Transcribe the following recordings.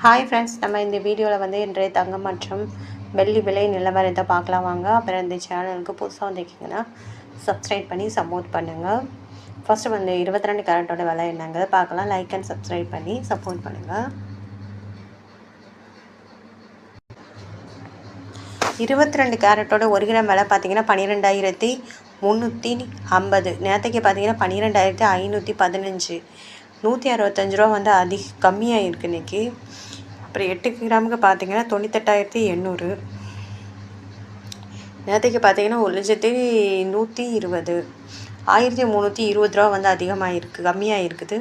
Hi friends, நம்ம இந்த வீடியோவில் வந்து இன்றைய தங்கம் மற்றும் வெள்ளி விலை நிலவரத்தை பார்க்கலாம் வாங்க. அப்புறம் இந்த சேனலுக்கு புதுசாக வந்திருக்கீங்கன்னா சப்ஸ்கிரைப் பண்ணி சப்போர்ட் பண்ணுங்கள். ஃபஸ்ட்டு வந்து 22 கேரட்டோட விலை என்னங்கிறத பார்க்கலாம். லைக் அண்ட் சப்ஸ்கிரைப் பண்ணி சப்போர்ட் பண்ணுங்கள். 22 கேரட்டோட 1 கிராம் விலை பார்த்தீங்கன்னா 12,350. நேற்றுக்கு பார்த்தீங்கன்னா 12,515. 165 ரூபா வந்து கம்மியாக இருக்குது இன்றைக்கி. அப்புறம் 8 கிராமுக்கு பார்த்தீங்கன்னா 98,800. நேற்றுக்கு பார்த்தீங்கன்னா 1,120. 1,320 ரூபா வந்து அதிகமாக இருக்குது, கம்மியாக இருக்குது.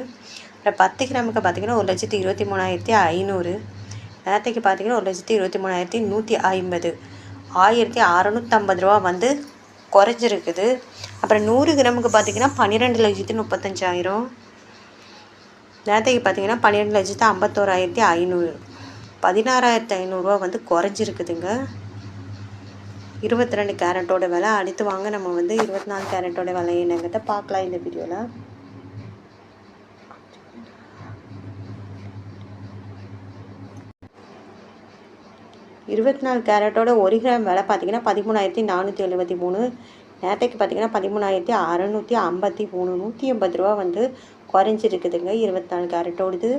அப்புறம் 10 கிராமுக்கு பார்த்தீங்கன்னா 1,23,500. நேற்றுக்கு பார்த்தீங்கன்னா 1,23,150. 1,650 ரூபா வந்து குறைஞ்சிருக்குது. அப்புறம் 100 கிராமுக்கு பார்த்தீங்கன்னா 12,35,000. நேற்றுக்கு பார்த்தீங்கன்னா 12,51,500. 16,500 வந்து குறைஞ்சிருக்குதுங்க 22 கேரட்டோட விலை. அடுத்து வாங்க நம்ம வந்து 24 கேரட்டோட விலை என்னங்கிறத பார்க்கலாம் இந்த வீடியோவில். இருபத்தி 24 கேரட்டோட 1 கிராம் விலை பார்த்தீங்கன்னா 13,473. நேற்றுக்கு பார்த்தீங்கன்னா 13,653. 180 ரூபா வந்து குறைஞ்சிருக்குதுங்க 24 கேரட்டோடுது.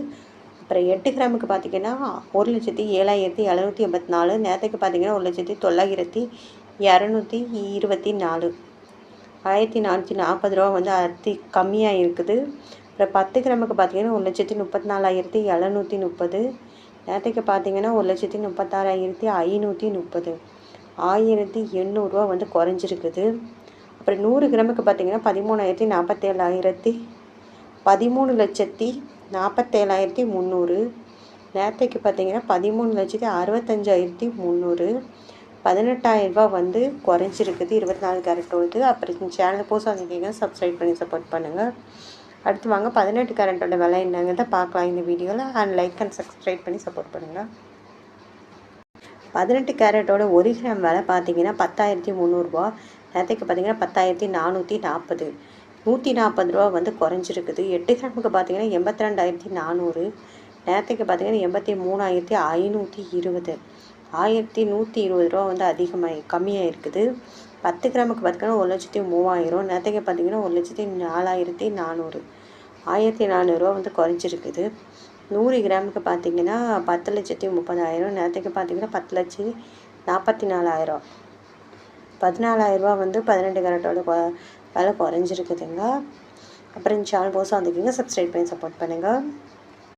அப்புறம் 8 கிராமுக்கு பார்த்தீங்கன்னா 1,07,784. நேற்றுக்கு பார்த்தீங்கன்னா 1,09,224. 1,440 ரூபா வந்து கம்மியாக இருக்குது. அப்புறம் 10 கிராமுக்கு பார்த்தீங்கன்னா 1,34,730. நேற்றுக்கு பார்த்தீங்கன்னா 1,36,530. 1,800 ரூபா வந்து குறைஞ்சிருக்குது. அப்புறம் 100 கிராமுக்கு பார்த்தீங்கன்னா 13,47,300. நேற்றுக்கு பார்த்தீங்கன்னா 13,65,300. 18,000 ரூபா வந்து குறைஞ்சிருக்குது 24 கேரட்டோடு. அப்புறம் சேனல் புதுசாக வந்திருக்கீங்க, சப்ஸ்கிரைப் பண்ணி சப்போர்ட் பண்ணுங்கள். அடுத்து வாங்க 18 கேரட்டோட விலை என்னங்கிறத பார்க்கலாம் இந்த வீடியோவில். அண்ட் லைக் அண்ட் சப்ஸ்கிரைப் பண்ணி சப்போர்ட் பண்ணுங்கள். 18 கேரட்டோட 1 கிராம் விலை பார்த்தீங்கன்னா 10,300 நேற்றுக்கு பார்த்தீங்கன்னா 10,440. 140 ரூபா வந்து குறைஞ்சிருக்குது. 8 கிராமுக்கு பார்த்தீங்கன்னா 82,400. நேற்றுக்கு பார்த்தீங்கன்னா 83,520. 1,120 ரூபா வந்து கம்மியாக இருக்குது. 10 கிராமுக்கு பார்த்தீங்கன்னா 1,03,000. நேற்றுக்கு பார்த்தீங்கன்னா 1,04,400. 1,400 ரூபா வந்து குறைஞ்சிருக்குது. 100 கிராமுக்கு பார்த்தீங்கன்னா 10,30,000. நேற்றுக்கு பார்த்தீங்கன்னா 10,44,000. 14,000 ரூபா வந்து 18 கேரட்டோட விலை குறைஞ்சிருக்குதுங்க. அப்புறம் இந்த சேனல் புதுசாக வந்திருக்கீங்க, சப்ஸ்கிரைப் பண்ணி சப்போர்ட் பண்ணுங்கள்.